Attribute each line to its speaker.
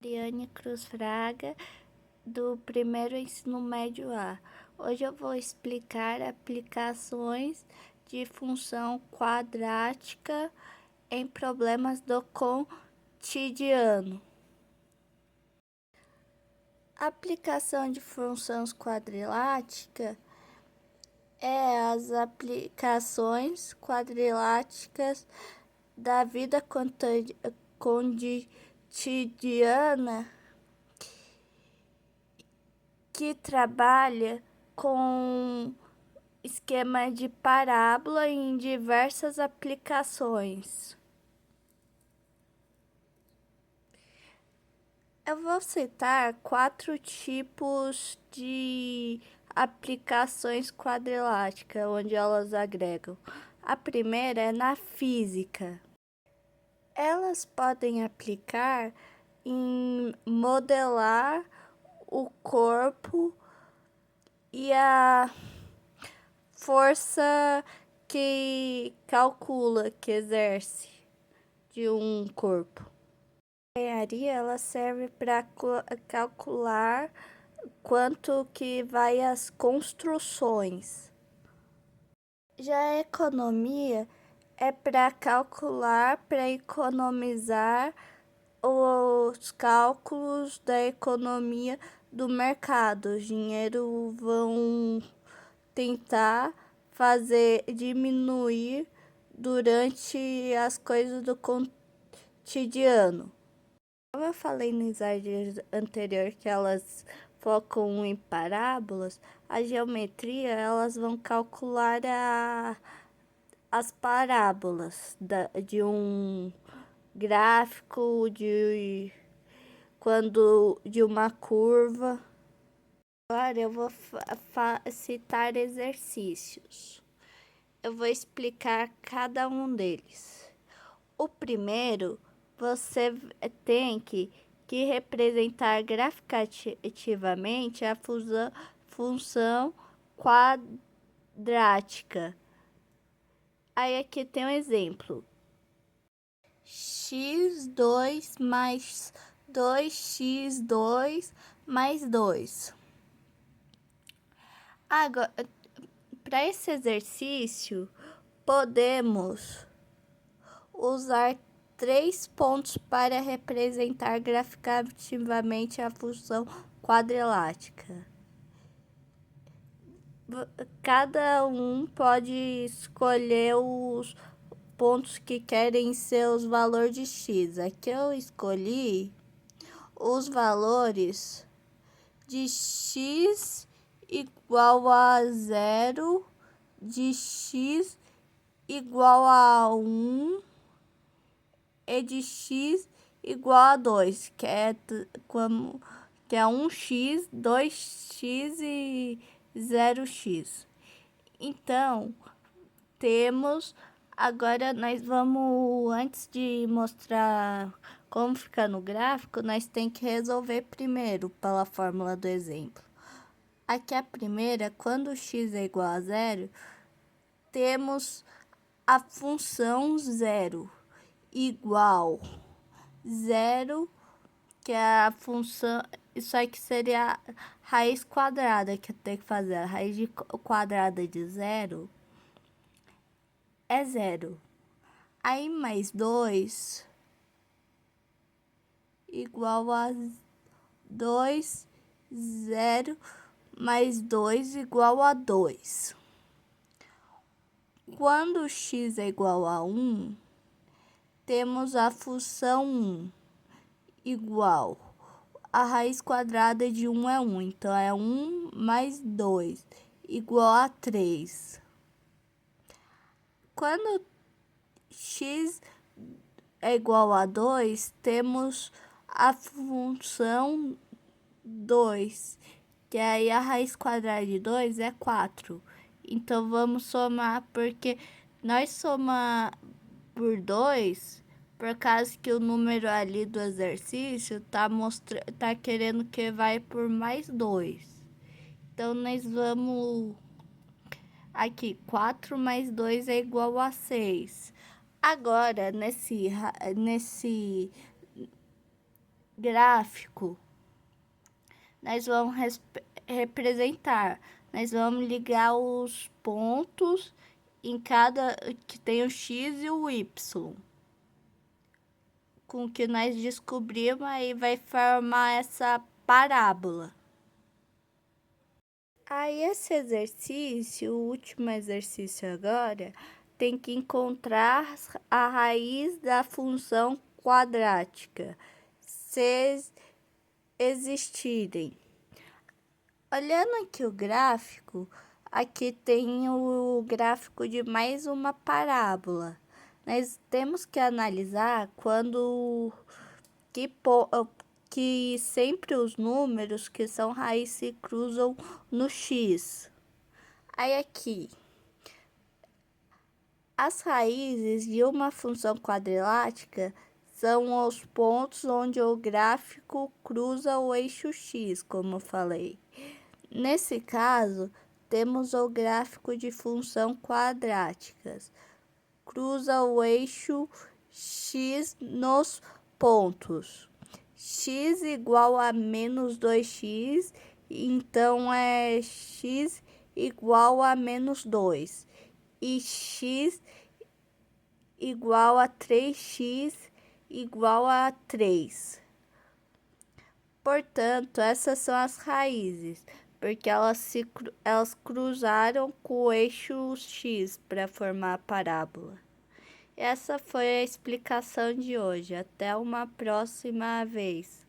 Speaker 1: Ariane Cruz Fraga, do primeiro ensino médio A. Hoje eu vou explicar aplicações de função quadrática em problemas do cotidiano. A aplicação de funções quadriláticas é as aplicações quadriláticas da vida cotidiana que trabalha com esquema de parábola em diversas aplicações. Eu vou citar 4 tipos de aplicações quadriláticas, onde elas agregam. A primeira é na física. Elas podem aplicar em modelar o corpo e a força que calcula, que exerce de um corpo. A engenharia ela serve para calcular quanto que vai as construções. Já a economia é para calcular, para economizar os cálculos da economia do mercado. O dinheiro vão tentar fazer diminuir durante as coisas do cotidiano. Como eu falei no slide anterior que elas focam em parábolas, a geometria elas vão calcular as parábolas de um gráfico de uma curva. Agora eu vou citar exercícios. Eu vou explicar cada um deles. O primeiro, você tem que representar graficativamente a função quadrática. Aí aqui tem um exemplo. x2 mais 2x2 mais 2. Agora, para esse exercício, podemos usar 3 pontos para representar graficativamente a função quadrilática. Cada um pode escolher os pontos que querem ser os valores de x. Aqui eu escolhi os valores de x igual a 0, de x igual a 1 e de x igual a 2, que é 1x, 2x e 0x. Então, temos... Agora, nós vamos, antes de mostrar como fica no gráfico, nós tem que resolver primeiro pela fórmula do exemplo. Aqui a primeira, quando x é igual a 0, temos a função 0 igual 0, que é a função, isso aqui seria a raiz quadrada que eu tenho que fazer. A raiz quadrada de 0 é 0. Aí mais 2 igual a 2, 0 mais 2 igual a 2. Quando x é igual a 1, temos a função 1 igual a raiz quadrada de 1 é 1, então é 1 mais 2 igual a 3. Quando x é igual a 2, temos a função 2, que aí a raiz quadrada de 2 é 4. Então, vamos somar, porque nós somamos por 2, por causa que o número ali do exercício tá querendo que vai por mais 2. Então, nós vamos... Aqui, 4 mais 2 é igual a 6. Agora, gráfico, nós vamos representar. Nós vamos ligar os pontos em cada que tem o x e o y. Com o que nós descobrimos, aí vai formar essa parábola. Aí esse exercício, o último exercício agora, tem que encontrar a raiz da função quadrática, se existirem. Olhando aqui o gráfico, aqui tem o gráfico de mais uma parábola. Nós temos que analisar quando que sempre os números que são raiz se cruzam no x. Aí aqui, as raízes de uma função quadrilática são os pontos onde o gráfico cruza o eixo x, como eu falei. Nesse caso, temos o gráfico de função quadráticas. Cruza o eixo x nos pontos. X igual a menos 2x, então é x igual a menos 2. E x igual a 3x igual a 3. Portanto, essas são as raízes, porque elas cruzaram com o eixo x para formar a parábola. Essa foi a explicação de hoje. Até uma próxima vez.